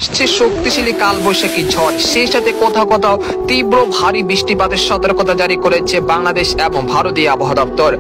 শক্তিশালী কালবৈশাখী ঝড়, সেই সাথে কোথাও কোথাও তীব্র ভারী বৃষ্টিপাতের সতর্কতা জারি করেছে বাংলাদেশ এবং ভারতীয় আবহাওয়া দপ্তর।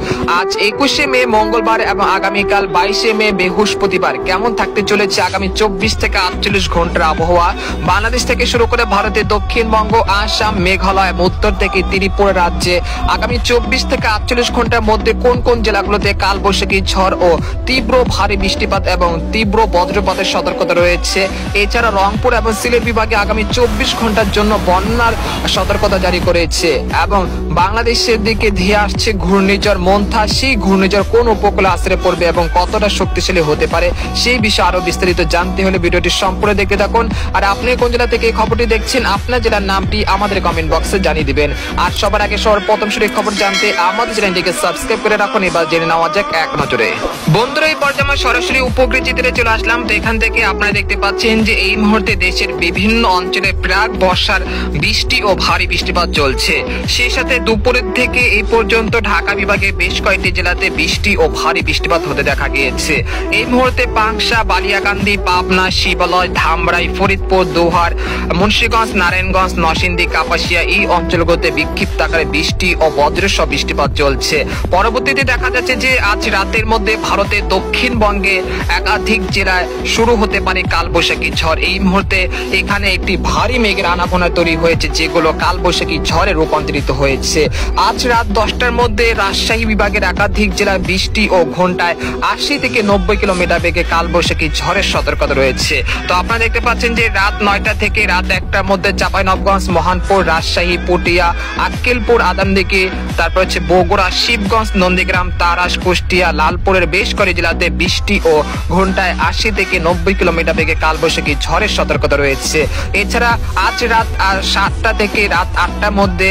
আজ 21শে মে মঙ্গলবার এবং আগামীকাল 22শে মে বৃহস্পতিবার কেমন থাকতে চলেছে আগামী 24 থেকে 48 ঘন্টার আবহাওয়া। বাংলাদেশ থেকে শুরু করে ভারতের দক্ষিণবঙ্গ, আসাম, মেঘালয় এবং উত্তর থেকে ত্রিপুরা রাজ্যে আগামী 24 থেকে 48 ঘন্টার মধ্যে কোন কোন জেলাগুলোতে কালবৈশাখী ঝড় ও তীব্র ভারী বৃষ্টিপাত এবং তীব্র বজ্রপাতের সতর্কতা রয়েছে। এছাড়া রংপুর এবং সিলেট বিভাগে আগামী 24 ঘন্টার জন্য বন্যার সতর্কতা জারি করেছে এবং বাংলাদেশের দিকে ধেয়ে আসছে ঘূর্ণিঝড় মন্থা। সেই ঘূর্ণিঝড় কোন উপকূলে আশ্রয় পড়বে এবং কতটা শক্তিশালী হতে পারে সেই বিষয়ে আরো বিস্তারিত জানতে হলে ভিডিওটি সম্পূর্ণ দেখতে থাকুন। আর আপনি কোন জেলা থেকে এই খবরটি দেখছেন, আপনার জেলার নামটি আমাদের কমেন্ট বক্সে জানিয়ে দিবেন। আর সবার আগে প্রথম সঠিক খবর জানতে আমাদের চ্যানেলটিকে সাবস্ক্রাইব করে রাখুন। এবার জেনে নেওয়া যাক এক নজরে। বন্ধুরা, এই পর্যায়ে আমরা সরাসরি উপগ্রহ চিত্রে চলে আসলাম। তো এখান থেকে আপনারা দেখতে পাচ্ছেন যে এই মুহূর্তে দেশের বিভিন্ন অঞ্চলে প্রাক বর্ষার বৃষ্টি ও ভারী বৃষ্টিপাত চলছে। সেই সাথে দুপুরের থেকে এই পর্যন্ত ঢাকা বিভাগের বেশ কয়েকটি জেলাতে বৃষ্টি ও ভারী বৃষ্টিপাত হতে দেখা গিয়েছে। এই মুহূর্তে পাংশা, বালিয়াকান্দি, পাবনা, শিবালয়, ধামরাই, ফরিদপুর, দোহার, মুন্সিগঞ্জ, নারায়ণগঞ্জ, নরসিংদী, কাপাসিয়া এই অঞ্চলগুলোতে বিক্ষিপ্ত আকারে বৃষ্টি ও বজ্রসহ বৃষ্টিপাত চলছে। পরবর্তীতে দেখা যাচ্ছে যে আজ রাতের মধ্যে ভারতের দক্ষিণবঙ্গে একাধিক জেলায় শুরু হতে পারে কালবৈশাখী ঝড়। এই মুহূর্তে এখানে একটি ভারী মেঘের আনাগোনা তৈরি হয়েছে, যেগুলো কালবৈশাখী ঝড়ে রূপান্তরিত হয়েছে। আজ রাত 10টার মধ্যে রাজশাহী বিভাগের একাধিক জেলায় বৃষ্টি ও ঘন্টায় 80 থেকে 90 কিলোমিটার বেগে কালবৈশাখী ঝড়ের সতর্কতা রয়েছে। তো আপনারা দেখতে পাচ্ছেন যে রাত 9টা থেকে রাত 1টার মধ্যে চাঁপাইনবাবগঞ্জ, মহানপুর, রাজশাহী, পটিয়া, আক্কেলপুর, আদামদিঘি, তারপর হচ্ছে বগুড়া, শিবগঞ্জ, নন্দীগ্রাম, তারাস, কুষ্টিয়া, লালপুরের বেশ কয়েকটি জেলাতে বৃষ্টি ও ঘন্টায় 80 থেকে 90 কিলোমিটার বেগে কালবৈশাখী ঝড়ের সতর্কতা রয়েছে। এছাড়া আজ রাত 7টা থেকে রাত 8টার মধ্যে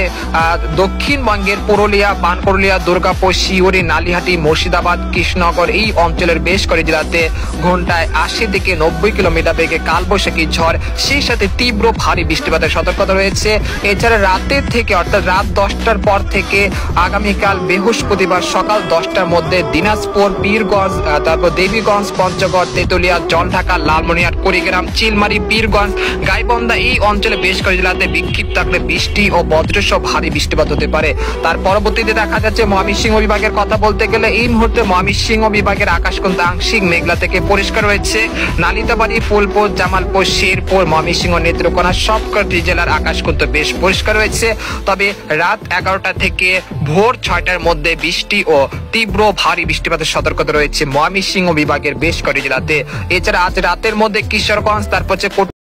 দক্ষিণবঙ্গের পুরুলিয়া, বানপুরুলিয়া, দুর্গাপুর, শিউরি, নালিহাটি, মুর্শিদাবাদ, কৃষ্ণনগর এই অঞ্চলের বেশ কয়েকটি জেলাতে ঘন্টায় 80 থেকে 90 কিলোমিটার বেগে কালবৈশাখী ঝড়, সেই সাথে তীব্র ভারী বৃষ্টিপাতের সতর্কতা রয়েছে। এছাড়া রাতের থেকে অর্থাৎ রাত 10টার পর থেকে আগামীকাল বৃহস্পতিবার সকাল 10টার মধ্যে দিনাজপুর, পীরগঞ্জ, তারপর দেবীগঞ্জ, পঞ্চগড়, তেতুলিয়া, জলঢাকা, লালমনিরহাট, কুড়িগ্রাম, চিলমারি, পীরগঞ্জ, গাইবান্ধা এই অঞ্চলে বেশ কয়েকটি জেলাতে বিক্ষিপ্ত আকারে বৃষ্টি ও বজ্রসহ ভারী বৃষ্টিপাত হতে পারে। তার পরবর্তীতে দেখা যাচ্ছে ময়মনসিংহ বিভাগের কথা বলতে গেলে এই মুহূর্তে ময়মনসিংহ বিভাগের আকাশ কিন্তু আংশিক মেঘলা থেকে পরিষ্কার রয়েছে। নালিতাবাড়ি, ফুলপুর, জামালপুর, শেরপুর, ময়মনসিংহ, নেত্রকোনা সবকটি জেলার আকাশ কিন্তু বেশ পরিষ্কার রয়েছে। তবে রাত 11টা থেকে ভোর 6টার মধ্যে বৃষ্টি ও তীব্র ভারী বৃষ্টিপাতের সতর্কতা রয়েছে ময়মনসিংহ বিভাগের বেশ কয়েকটি জেলাতে। এছাড়া আজ রাতের মধ্যে কিশোরগঞ্জ, তারপর হচ্ছে